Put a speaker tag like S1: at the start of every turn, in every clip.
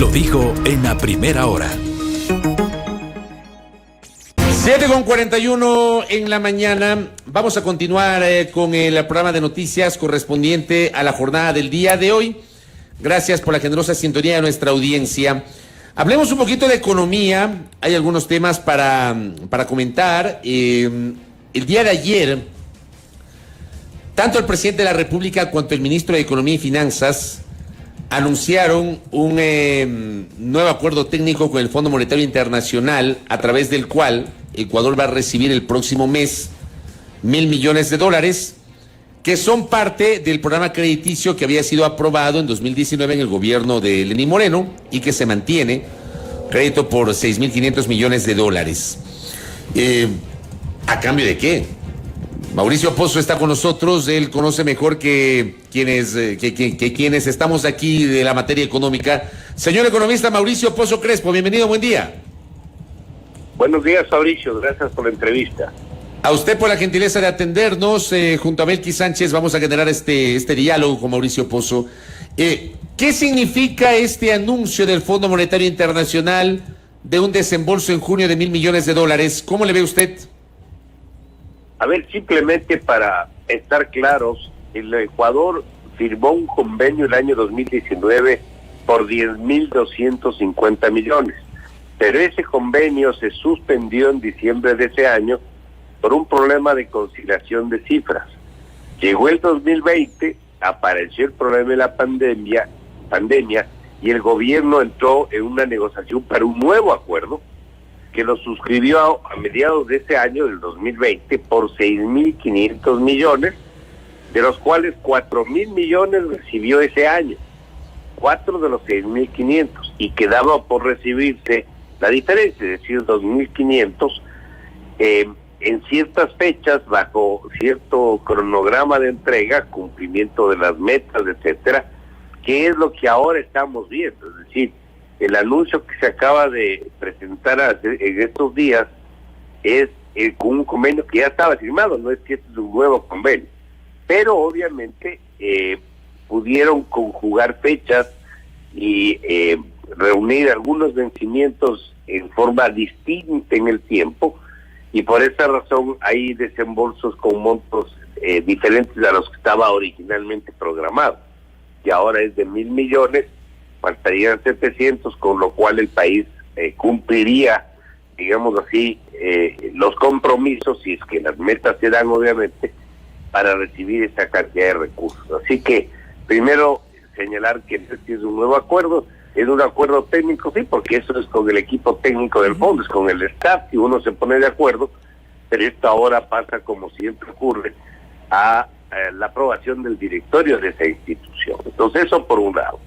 S1: Lo dijo en la primera hora.
S2: 7:41 en la mañana. Vamos a continuar con el programa de noticias correspondiente a la jornada del día de hoy. Gracias por la generosa sintonía de nuestra audiencia. Hablemos un poquito de economía. Hay algunos temas para comentar. El día de ayer, tanto el presidente de la República cuanto el ministro de Economía y Finanzas anunciaron un nuevo acuerdo técnico con el Fondo Monetario Internacional, a través del cual Ecuador va a recibir el próximo mes $1.000 millones, que son parte del programa crediticio que había sido aprobado en 2019 en el gobierno de Lenín Moreno y que se mantiene, crédito por $6.500 millones. ¿A cambio de qué? Mauricio Pozo está con nosotros. Él conoce mejor que quienes estamos aquí de la materia económica. Señor economista Mauricio Pozo Crespo, bienvenido, buen día.
S3: Buenos días, Fabricio, gracias por la entrevista.
S2: A usted por la gentileza de atendernos. Junto a Belkis Sánchez vamos a generar este diálogo con Mauricio Pozo. ¿Qué significa este anuncio del Fondo Monetario Internacional de un desembolso en junio de $1.000 millones? ¿Cómo le ve usted?
S3: A ver, simplemente para estar claros, el Ecuador firmó un convenio el año 2019 por 10.250 millones, pero ese convenio se suspendió en diciembre de ese año por un problema de conciliación de cifras. Llegó el 2020, apareció el problema de la pandemia y el gobierno entró en una negociación para un nuevo acuerdo que lo suscribió a mediados de ese año, del 2020, por 6.500 millones, de los cuales 4.000 millones recibió ese año, 4 de los 6.500, y quedaba por recibirse la diferencia, es decir, 2.500, en ciertas fechas, bajo cierto cronograma de entrega, cumplimiento de las metas, etcétera, que es lo que ahora estamos viendo. Es decir, el anuncio que se acaba de presentar en estos días es con un convenio que ya estaba firmado, no es que este es un nuevo convenio, pero obviamente pudieron conjugar fechas y reunir algunos vencimientos en forma distinta en el tiempo, y por esa razón hay desembolsos con montos diferentes a los que estaba originalmente programado, que ahora es de 1.000 millones, faltarían 700, con lo cual el país cumpliría, digamos así, los compromisos, si es que las metas se dan obviamente, para recibir esa cantidad de recursos. Así que, primero, señalar que este es un nuevo acuerdo, es un acuerdo técnico, sí, porque eso es con el equipo técnico del fondo, es con el staff, y uno se pone de acuerdo, pero esto ahora pasa, como siempre ocurre, a la aprobación del directorio de esa institución. Entonces, eso por un lado.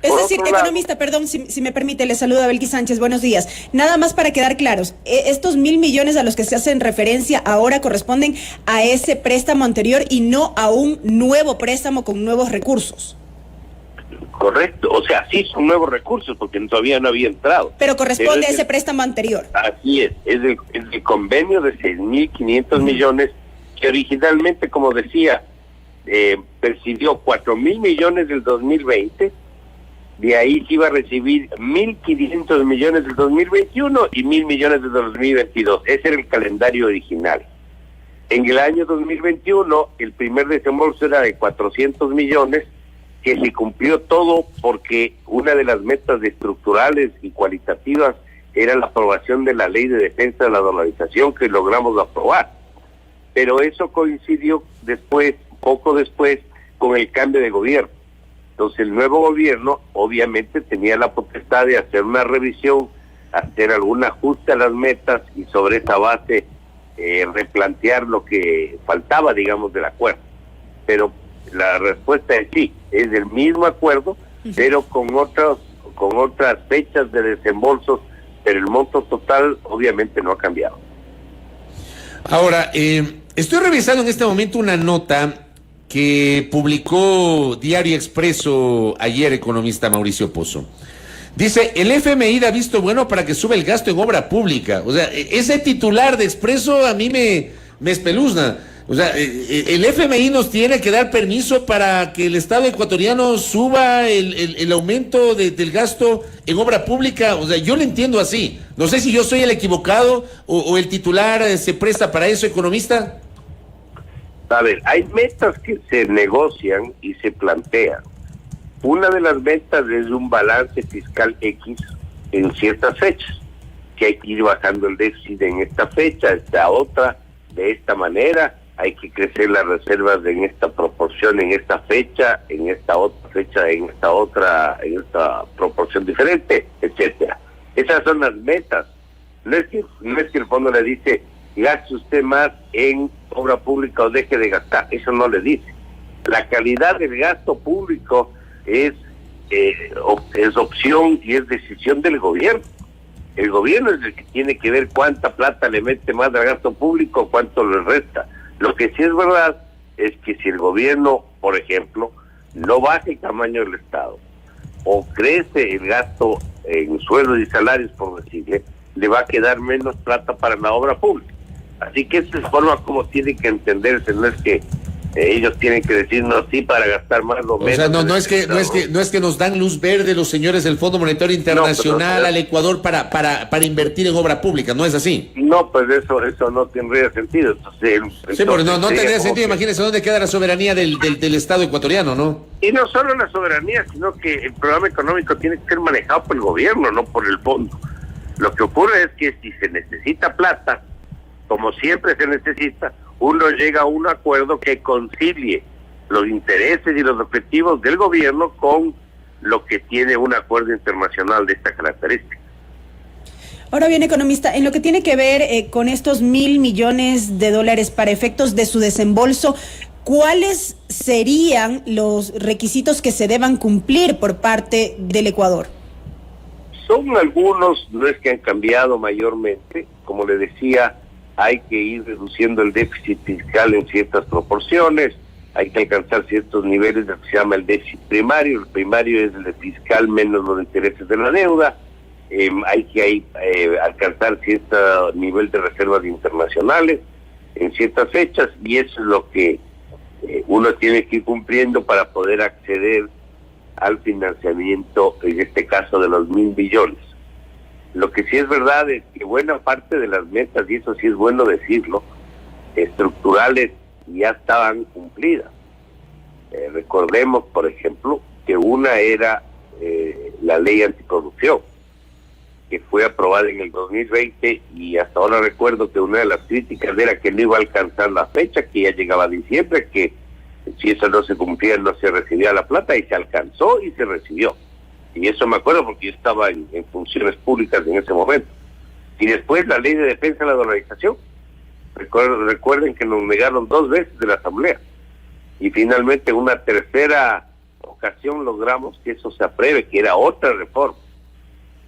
S4: Es decir, economista, perdón, si me permite, le saluda Belkis Sánchez, buenos días. Nada más para quedar claros, estos 1.000 millones a los que se hacen referencia ahora corresponden a ese préstamo anterior y no a un nuevo préstamo con nuevos recursos.
S3: Correcto, o sea, sí son nuevos recursos porque todavía no había entrado.
S4: Pero corresponde a ese préstamo anterior.
S3: Así es el convenio de 6.500 millones que originalmente, como decía, percibió 4.000 millones del 2020, de ahí se iba a recibir 1.500 millones del 2021 y 1.000 millones del 2022. Ese era el calendario original. En el año 2021, el primer desembolso era de 400 millones, que se cumplió todo porque una de las metas estructurales y cualitativas era la aprobación de la Ley de Defensa de la Dolarización, que logramos aprobar. Pero eso coincidió poco después, con el cambio de gobierno. Entonces el nuevo gobierno obviamente tenía la potestad de hacer una revisión, hacer algún ajuste a las metas y sobre esa base replantear lo que faltaba, digamos, del acuerdo. Pero la respuesta es sí, es el mismo acuerdo, pero con otras fechas de desembolsos, pero el monto total obviamente no ha cambiado.
S2: Ahora, estoy revisando en este momento una nota que publicó Diario Expreso ayer, economista Mauricio Pozo. Dice, el FMI da visto bueno para que sube el gasto en obra pública. O sea, ese titular de Expreso a mí me espeluzna. O sea, el FMI nos tiene que dar permiso para que el Estado ecuatoriano suba el aumento del gasto en obra pública. O sea, yo lo entiendo así. No sé si yo soy el equivocado o el titular se presta para eso, economista.
S3: A ver, hay metas que se negocian y se plantean. Una de las metas es un balance fiscal X en ciertas fechas, que hay que ir bajando el déficit en esta fecha, esta otra, de esta manera, hay que crecer las reservas en esta proporción, en esta fecha, en esta otra fecha, en esta otra, en esta proporción diferente, etcétera. Esas son las metas. No es que el fondo le dice, gaste usted más en obra pública o deje de gastar, eso no le dice. La calidad del gasto público es opción y es decisión del gobierno. El gobierno es el que tiene que ver cuánta plata le mete más al gasto público, cuánto le resta. Lo que sí es verdad es que si el gobierno, por ejemplo, no baja el tamaño del Estado o crece el gasto en sueldos y salarios, por decirle, le va a quedar menos plata para la obra pública. Así que esa es la forma como tiene que entenderse, no es que ellos tienen que decirnos sí para gastar más o menos.
S2: O sea, no es que nos dan luz verde los señores del Fondo Monetario Internacional al Ecuador para invertir en obra pública, ¿no es así?
S3: No, pues eso no tendría sentido. Entonces,
S2: sí, porque no tendría sentido. Imagínense dónde queda la soberanía del Estado ecuatoriano, ¿no?
S3: Y no solo la soberanía, sino que el programa económico tiene que ser manejado por el gobierno, no por el fondo. Lo que ocurre es que si se necesita plata, como siempre se necesita, uno llega a un acuerdo que concilie los intereses y los objetivos del gobierno con lo que tiene un acuerdo internacional de esta característica.
S4: Ahora bien, economista, en lo que tiene que ver con estos $1,000 millones para efectos de su desembolso, ¿cuáles serían los requisitos que se deban cumplir por parte del Ecuador?
S3: Son algunos, no es que han cambiado mayormente, como le decía, hay que ir reduciendo el déficit fiscal en ciertas proporciones, hay que alcanzar ciertos niveles de lo que se llama el déficit primario. El primario es el fiscal menos los intereses de la deuda. Hay que alcanzar cierto nivel de reservas internacionales en ciertas fechas, y eso es lo que uno tiene que ir cumpliendo para poder acceder al financiamiento, en este caso de los 1,000 millones. Lo que sí es verdad es que buena parte de las metas, y eso sí es bueno decirlo, estructurales ya estaban cumplidas. Recordemos, por ejemplo, que una era la ley anticorrupción, que fue aprobada en el 2020, y hasta ahora recuerdo que una de las críticas era que no iba a alcanzar la fecha, que ya llegaba a diciembre, que si eso no se cumplía no se recibía la plata, y se alcanzó y se recibió. Y eso me acuerdo porque yo estaba en funciones públicas en ese momento. Y después la ley de defensa de la dolarización. Recuerden que nos negaron 2 veces de la Asamblea. Y finalmente en una tercera ocasión logramos que eso se apruebe, que era otra reforma.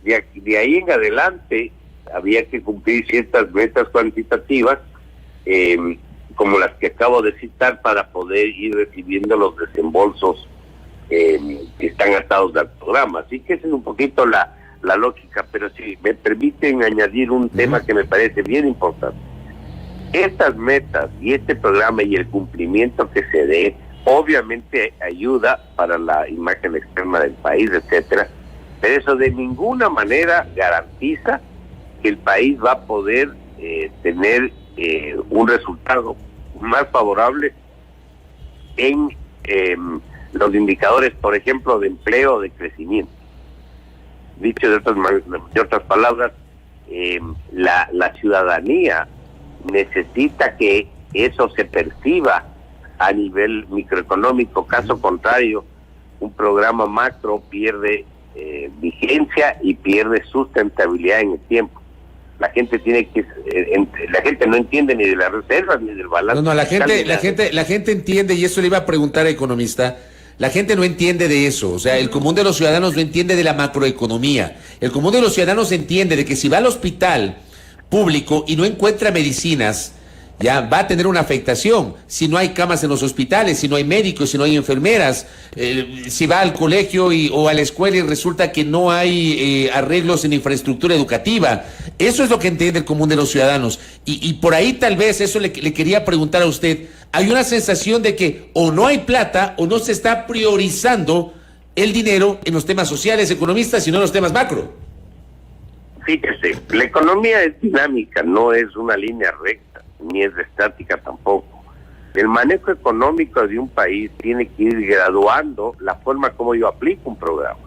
S3: De ahí en adelante había que cumplir ciertas metas cuantitativas, como las que acabo de citar, para poder ir recibiendo los desembolsos que están atados al programa. Así que esa es un poquito la lógica, pero si me permiten añadir un tema que me parece bien importante. Estas metas y este programa y el cumplimiento que se dé, obviamente ayuda para la imagen externa del país, etcétera, pero eso de ninguna manera garantiza que el país va a poder tener un resultado más favorable en los indicadores, por ejemplo, de empleo o de crecimiento. Dicho de otras palabras, la ciudadanía necesita que eso se perciba a nivel microeconómico. Caso contrario, un programa macro pierde vigencia y pierde sustentabilidad en el tiempo. La gente no entiende ni de las reservas ni del balance.
S2: No, la gente entiende, y eso le iba a preguntar a economista. La gente no entiende de eso, o sea, el común de los ciudadanos no entiende de la macroeconomía. El común de los ciudadanos entiende de que si va al hospital público y no encuentra medicinas, ya va a tener una afectación. Si no hay camas en los hospitales, si no hay médicos, si no hay enfermeras, si va al colegio o a la escuela y resulta que no hay arreglos en infraestructura educativa, Eso es lo que entiende el común de los ciudadanos. Y por ahí tal vez eso le quería preguntar a usted. Hay una sensación de que o no hay plata o no se está priorizando el dinero en los temas sociales, economistas, sino en los temas macro.
S3: Fíjese, la economía es dinámica, no es una línea recta, ni es estática tampoco. El manejo económico de un país tiene que ir graduando la forma como yo aplico un programa.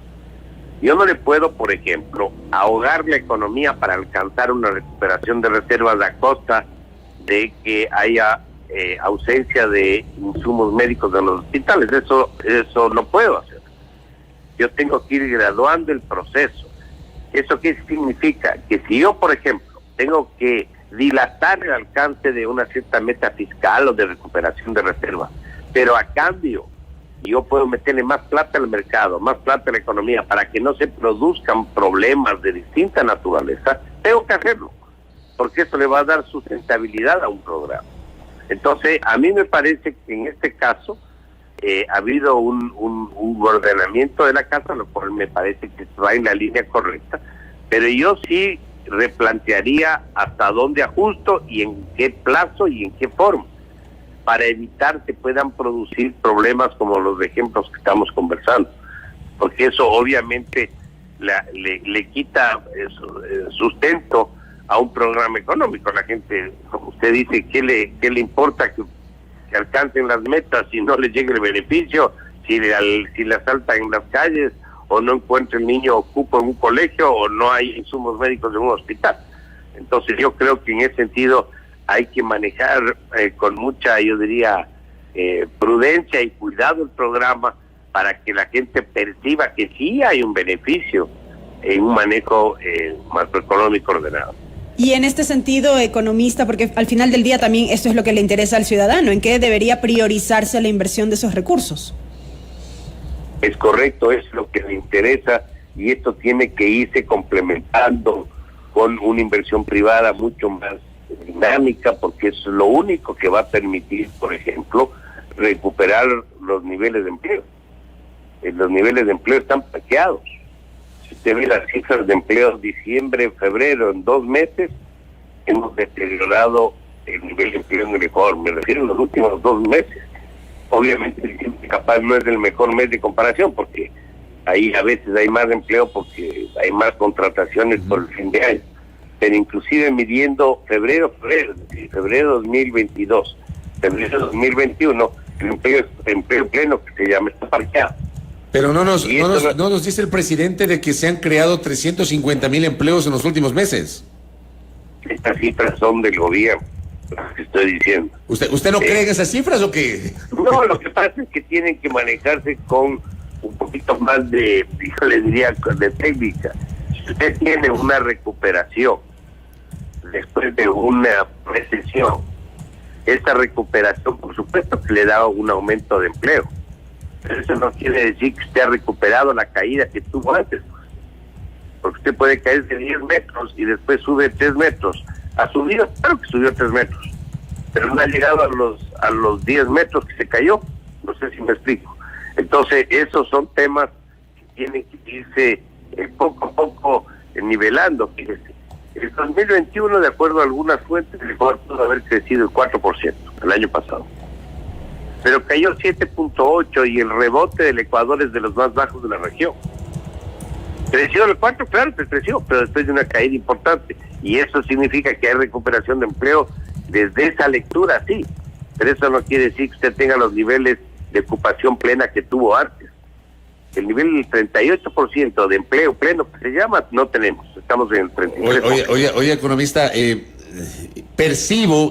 S3: Yo no le puedo, por ejemplo, ahogar la economía para alcanzar una recuperación de reservas a costa de que haya ausencia de insumos médicos en los hospitales. Eso no puedo hacer. Yo tengo que ir graduando el proceso. ¿Eso qué significa? Que si yo, por ejemplo, tengo que dilatar el alcance de una cierta meta fiscal o de recuperación de reservas, pero a cambio yo puedo meterle más plata al mercado, más plata a la economía para que no se produzcan problemas de distinta naturaleza, tengo que hacerlo, porque eso le va a dar sustentabilidad a un programa. Entonces, a mí me parece que en este caso ha habido un ordenamiento de la casa, lo cual me parece que va en la línea correcta, pero yo sí replantearía hasta dónde ajusto y en qué plazo y en qué forma, para evitar que puedan producir problemas como los ejemplos que estamos conversando, porque eso obviamente le quita sustento a un programa económico. La gente, como usted dice, ¿qué le importa que alcancen las metas si no les llegue el beneficio, si le asaltan en las calles, o no encuentra el niño ocupo en un colegio, o no hay insumos médicos en un hospital? Entonces yo creo que en ese sentido hay que manejar con mucha, yo diría, prudencia y cuidado el programa para que la gente perciba que sí hay un beneficio en un manejo macroeconómico ordenado.
S4: Y en este sentido, economista, porque al final del día también esto es lo que le interesa al ciudadano, ¿en qué debería priorizarse la inversión de esos recursos?
S3: Es correcto, es lo que le interesa, y esto tiene que irse complementando con una inversión privada mucho más dinámica, porque es lo único que va a permitir, por ejemplo, recuperar los niveles de empleo. Los niveles de empleo están plaqueados. Si usted ve las cifras de empleo diciembre, febrero, en 2 meses, hemos deteriorado el nivel de empleo en el Ecuador. Me refiero a los últimos 2 meses. Obviamente diciembre capaz no es el mejor mes de comparación, porque ahí a veces hay más empleo porque hay más contrataciones por el fin de año. Pero inclusive midiendo febrero 2022, febrero 2021, el empleo pleno que se llama está parqueado.
S2: Pero no nos dice el presidente de que se han creado 350,000 empleos en los últimos meses.
S3: Estas cifras son del gobierno, las que estoy diciendo.
S2: ¿Usted no cree en esas cifras o qué?
S3: No, lo que pasa es que tienen que manejarse con un poquito más de, yo le diría, de técnica. Si usted tiene una recuperación después de una recesión, esa recuperación por supuesto que le da un aumento de empleo, pero eso no quiere decir que usted ha recuperado la caída que tuvo antes, porque usted puede caer de 10 metros y después sube 3 metros. Ha subido, claro que subió 3 metros, pero no ha llegado a los 10 metros que se cayó. No sé si me explico. Entonces esos son temas que tienen que irse poco a poco nivelando. Fíjese, el 2021, de acuerdo a algunas fuentes, el Ecuador pudo haber crecido el 4% el año pasado, pero cayó 7.8% y el rebote del Ecuador es de los más bajos de la región. Creció el 4%, claro que creció, pero después de una caída importante, y eso significa que hay recuperación de empleo desde esa lectura, sí, pero eso no quiere decir que usted tenga los niveles de ocupación plena que tuvo antes. El nivel del 38% de empleo pleno que se llama, no tenemos, estamos en el 33%.
S2: Oye, economista,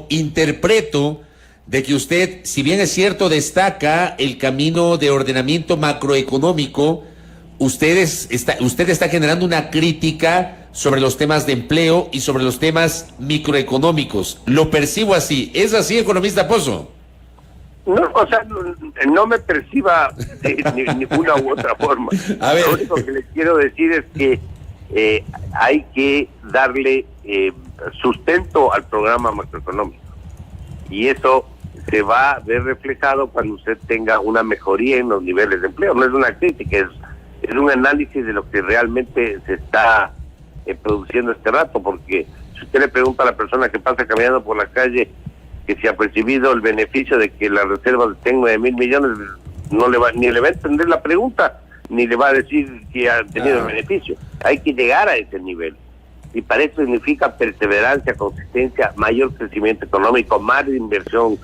S2: interpreto de que usted, si bien es cierto, destaca el camino de ordenamiento macroeconómico, usted está generando una crítica sobre los temas de empleo y sobre los temas microeconómicos. Lo percibo así. ¿Es así, economista Pozo?
S3: No, o sea, no me perciba de ninguna u otra forma.
S2: A ver.
S3: Lo único que les quiero decir es que hay que darle sustento al programa macroeconómico. Y eso se va a ver reflejado cuando usted tenga una mejoría en los niveles de empleo. No es una crítica, es un análisis de lo que realmente se está produciendo este rato, porque si usted le pregunta a la persona que pasa caminando por la calle que si ha percibido el beneficio de que la reserva tenga 9,000 millones, no le va, ni le va a entender la pregunta, ni le va a decir que ha tenido el beneficio. Hay que llegar a ese nivel. Y para eso significa perseverancia, consistencia, mayor crecimiento económico, más inversión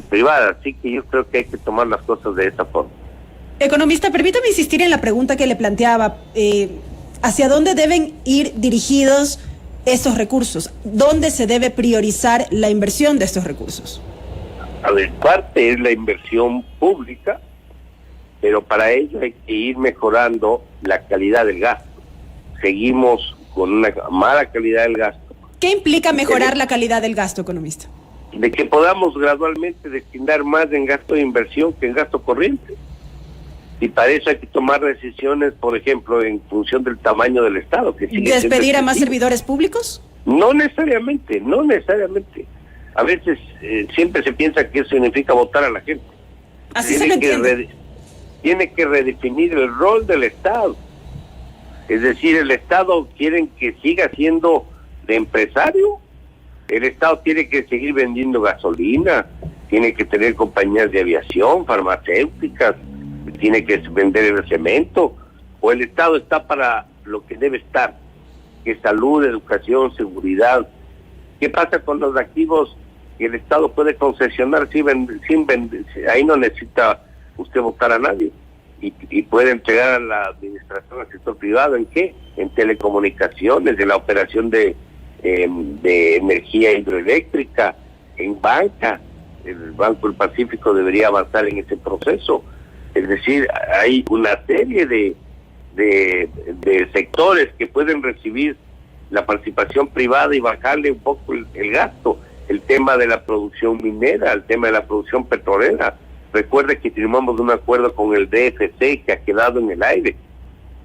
S3: privada. Así que yo creo que hay que tomar las cosas de esa forma.
S4: Economista, permítame insistir en la pregunta que le planteaba. ¿Hacia dónde deben ir dirigidos estos recursos? ¿Dónde se debe priorizar la inversión de estos recursos?
S3: A ver, parte es la inversión pública, pero para ello hay que ir mejorando la calidad del gasto. Seguimos con una mala calidad del gasto.
S4: ¿Qué implica mejorar la calidad del gasto, economista?
S3: De que podamos gradualmente destinar más en gasto de inversión que en gasto corriente. Y para eso hay que tomar decisiones, por ejemplo, en función del tamaño del Estado. Que sigue
S4: ¿despedir a más servidores públicos?
S3: No necesariamente, no necesariamente. A veces siempre se piensa que eso significa votar a la gente.
S4: Así se lo entiende.
S3: Tiene que redefinir el rol del Estado. Es decir, el Estado quieren que siga siendo de empresario. El Estado tiene que seguir vendiendo gasolina, tiene que tener compañías de aviación, farmacéuticas, tiene que vender el cemento, o el Estado está para lo que debe estar, que es salud, educación, seguridad. ¿Qué pasa con los activos que el Estado puede concesionar sin vender? Ahí no necesita usted votar a nadie. Y puede entregar a la administración al sector privado. ¿En qué? En telecomunicaciones, en la operación de energía hidroeléctrica, en banca. El Banco del Pacífico debería avanzar en ese proceso. Es decir, hay una serie de sectores que pueden recibir la participación privada y bajarle un poco el gasto. El tema de la producción minera, el tema de la producción petrolera. Recuerde que firmamos un acuerdo con el DFC que ha quedado en el aire.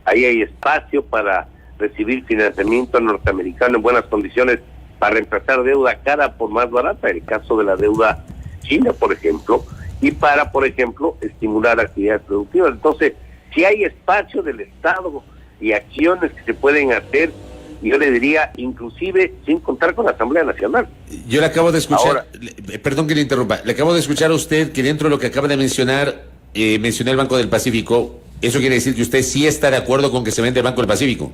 S3: Ahí hay espacio para recibir financiamiento norteamericano en buenas condiciones para reemplazar deuda cara por más barata, el caso de la deuda china, por ejemplo, y para, por ejemplo, estimular actividades productivas. Entonces, si hay espacio del Estado y acciones que se pueden hacer, yo le diría, inclusive sin contar con la Asamblea Nacional.
S2: Yo le acabo de escuchar,
S3: ahora,
S2: perdón que le interrumpa, le acabo de escuchar a usted que dentro de lo que acaba de mencionar, mencioné el Banco del Pacífico. ¿Eso quiere decir que usted sí está de acuerdo con que se vende el Banco del Pacífico?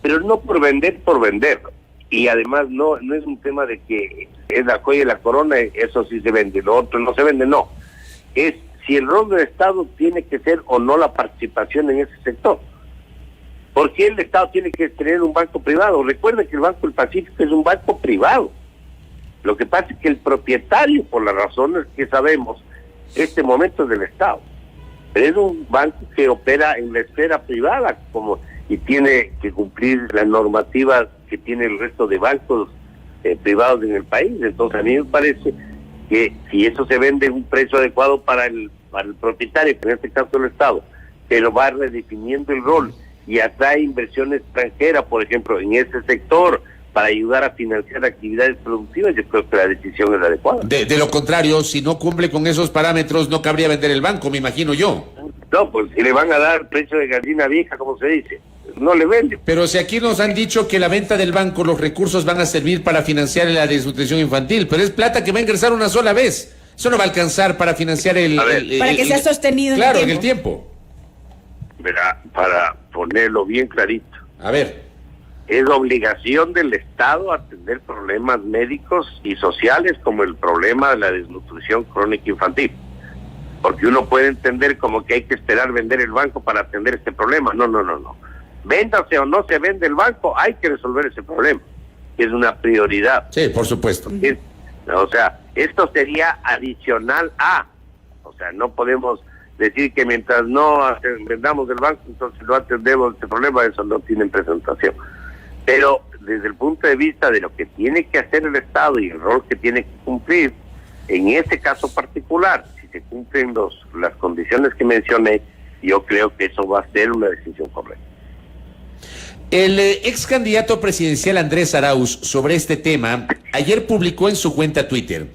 S3: Pero no por vender, y además no es un tema de que es la joya y la corona, eso sí se vende, lo otro no se vende, no. Es si el rol del Estado tiene que ser o no la participación en ese sector. ¿Por qué el Estado tiene que tener un banco privado? Recuerden que el Banco del Pacífico es un banco privado. Lo que pasa es que el propietario, por las razones que sabemos, este momento es del Estado. Pero es un banco que opera en la esfera privada y tiene que cumplir la normativa que tiene el resto de bancos privados en el país. Entonces a mí me parece que si eso se vende a un precio adecuado para el propietario, que en este caso el Estado, pero va redefiniendo el rol y atrae inversión extranjera, por ejemplo, en ese sector, para ayudar a financiar actividades productivas, yo creo que la decisión es adecuada.
S2: De lo contrario, si no cumple con esos parámetros, no cabría vender el banco, me imagino yo.
S3: No, pues si le van a dar precio de gallina vieja, como se dice, no le vende.
S2: Pero si aquí nos han dicho que la venta del banco, los recursos van a servir para financiar la desnutrición infantil, pero es plata que va a ingresar una sola vez. Eso no va a alcanzar para financiar
S4: para que sea sostenido
S2: en el tiempo.
S3: Verá, para ponerlo bien clarito.
S2: A ver.
S3: Es obligación del Estado atender problemas médicos y sociales como el problema de la desnutrición crónica infantil. Porque uno puede entender como que hay que esperar vender el banco para atender este problema. No. Véndase o no se vende el banco, hay que resolver ese problema. Es una prioridad.
S2: Sí, por supuesto.
S3: O sea, esto sería adicional a. O sea, no podemos decir que mientras no vendamos el banco, entonces no atendemos este problema, eso no tiene presentación. Pero desde el punto de vista de lo que tiene que hacer el Estado y el rol que tiene que cumplir, en este caso particular, si se cumplen las condiciones que mencioné, yo creo que eso va a ser una decisión correcta.
S2: El ex candidato presidencial Andrés Arauz, sobre este tema, ayer publicó en su cuenta Twitter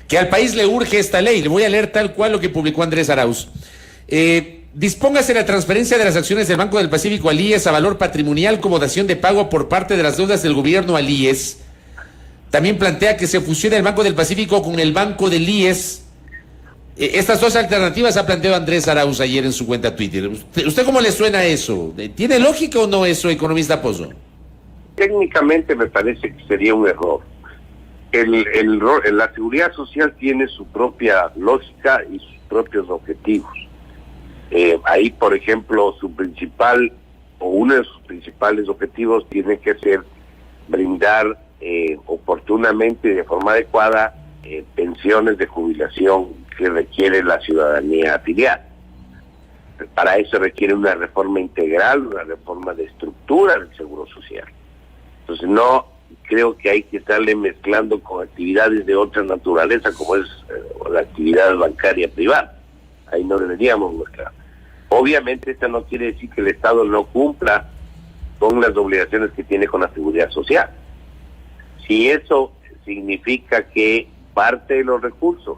S2: que al país le urge esta ley. Le voy a leer tal cual lo que publicó Andrés Arauz. dispóngase la transferencia de las acciones del Banco del Pacífico al IES a valor patrimonial como dación de pago por parte de las deudas del gobierno al IES. También plantea que se fusione el Banco del Pacífico con el Banco del IES. Estas dos alternativas ha planteado Andrés Arauz ayer en su cuenta Twitter. ¿Usted cómo le suena eso? ¿Tiene lógica o no eso, economista Pozo?
S3: Técnicamente me parece que sería un error. La seguridad social tiene su propia lógica y sus propios objetivos. Ahí, por ejemplo, su principal o uno de sus principales objetivos tiene que ser brindar oportunamente y de forma adecuada pensiones de jubilación que requiere la ciudadanía afiliada. Para eso requiere una reforma integral, una reforma de estructura del seguro social. Entonces no creo que hay que estarle mezclando con actividades de otra naturaleza como es la actividad bancaria privada. Ahí no deberíamos mezclar. Obviamente esto no quiere decir que el Estado no cumpla con las obligaciones que tiene con la seguridad social. Si eso significa que parte de los recursos,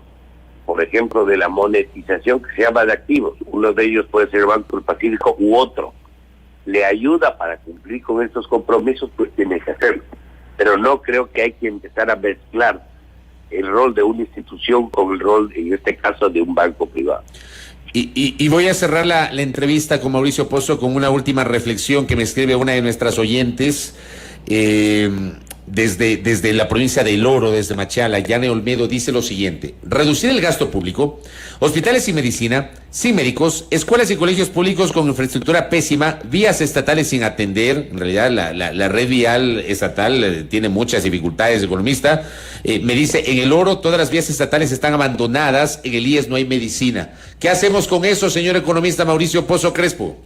S3: por ejemplo, de la monetización que se llama de activos, uno de ellos puede ser el Banco del Pacífico u otro, le ayuda para cumplir con estos compromisos, pues tiene que hacerlo. Pero no creo que hay que empezar a mezclar el rol de una institución con el rol, en este caso, de un banco privado.
S2: Y voy a cerrar la entrevista con Mauricio Pozo con una última reflexión que me escribe una de nuestras oyentes. Desde la provincia de El Oro, desde Machala, Yane Olmedo dice lo siguiente: reducir el gasto público, hospitales sin medicina, sin médicos, escuelas y colegios públicos con infraestructura pésima, vías estatales sin atender. En realidad la red vial estatal tiene muchas dificultades, economista. Me dice, en El Oro todas las vías estatales están abandonadas, en el IES no hay medicina. ¿Qué hacemos con eso, señor economista Mauricio Pozo Crespo?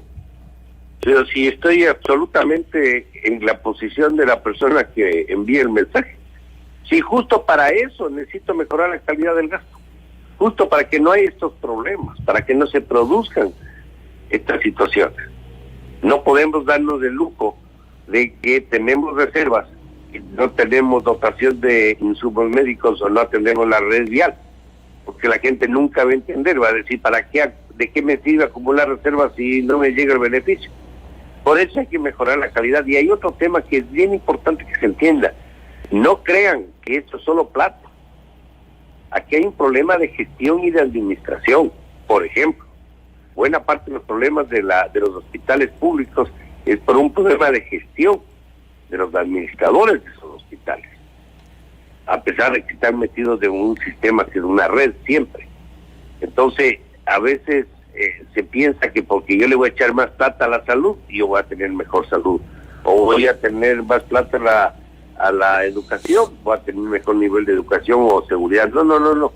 S3: Pero si estoy absolutamente en la posición de la persona que envía el mensaje. Si justo para eso necesito mejorar la calidad del gasto, justo para que no haya estos problemas, para que no se produzcan estas situaciones. No podemos darnos el lujo de que tenemos reservas, y no tenemos dotación de insumos médicos o no atendemos la red vial, porque la gente nunca va a entender, va a decir, ¿de qué me sirve acumular reservas si no me llega el beneficio? Por eso hay que mejorar la calidad. Y hay otro tema que es bien importante que se entienda. No crean que esto es solo plata. Aquí hay un problema de gestión y de administración. Por ejemplo, buena parte de los problemas de los hospitales públicos es por un problema de gestión de los administradores de esos hospitales. A pesar de que están metidos en un sistema que es una red siempre. Entonces, a veces se piensa que porque yo le voy a echar más plata a la salud, yo voy a tener mejor salud. O voy a tener más plata a la educación, voy a tener un mejor nivel de educación o seguridad. No.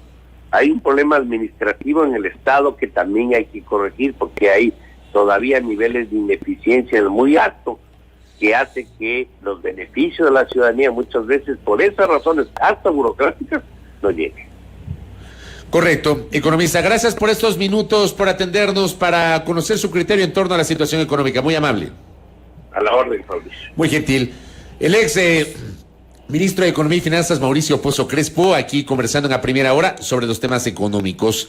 S3: Hay un problema administrativo en el Estado que también hay que corregir porque hay todavía niveles de ineficiencia muy altos que hace que los beneficios de la ciudadanía muchas veces, por esas razones hasta burocráticas, no lleguen.
S2: Correcto. Economista, gracias por estos minutos, por atendernos, para conocer su criterio en torno a la situación económica. Muy amable.
S3: A la orden, Fabricio.
S2: Muy gentil. El ex ministro de Economía y Finanzas, Mauricio Pozo Crespo, aquí conversando en la primera hora sobre los temas económicos.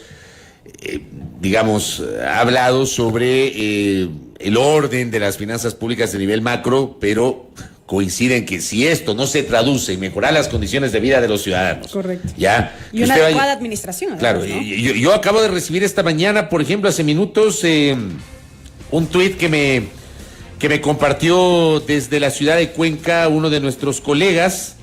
S2: Ha hablado sobre el orden de las finanzas públicas a nivel macro, pero coinciden que si esto no se traduce en mejorar las condiciones de vida de los ciudadanos.
S4: Correcto.
S2: Ya.
S4: Y una adecuada administración.
S2: Claro,
S4: ¿no?
S2: yo acabo de recibir esta mañana, por ejemplo, hace minutos, un tuit que me compartió desde la ciudad de Cuenca uno de nuestros colegas,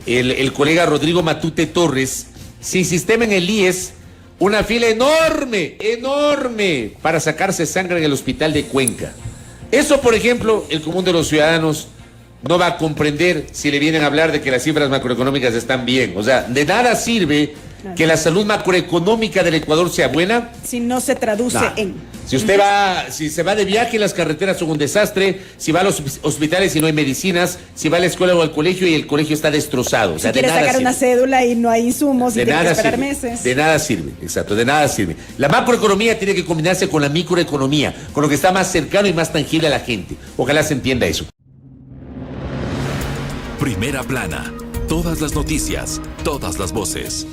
S2: el colega Rodrigo Matute Torres. Sin sistema en el IES, una fila enorme para sacarse sangre en el hospital de Cuenca. Eso, por ejemplo, el común de los ciudadanos no va a comprender si le vienen a hablar de que las cifras macroeconómicas están bien. O sea, de nada sirve que la salud macroeconómica del Ecuador sea buena
S4: si no se traduce en...
S2: Si se va de viaje, las carreteras son un desastre, si va a los hospitales y no hay medicinas, si va a la escuela o al colegio y el colegio está destrozado. O sea,
S4: si quiere sacar una cédula y no hay insumos y tiene que esperar meses.
S2: De nada sirve, exacto, de nada sirve. La macroeconomía tiene que combinarse con la microeconomía, con lo que está más cercano y más tangible a la gente. Ojalá se entienda eso.
S1: Primera plana. Todas las noticias, todas las voces.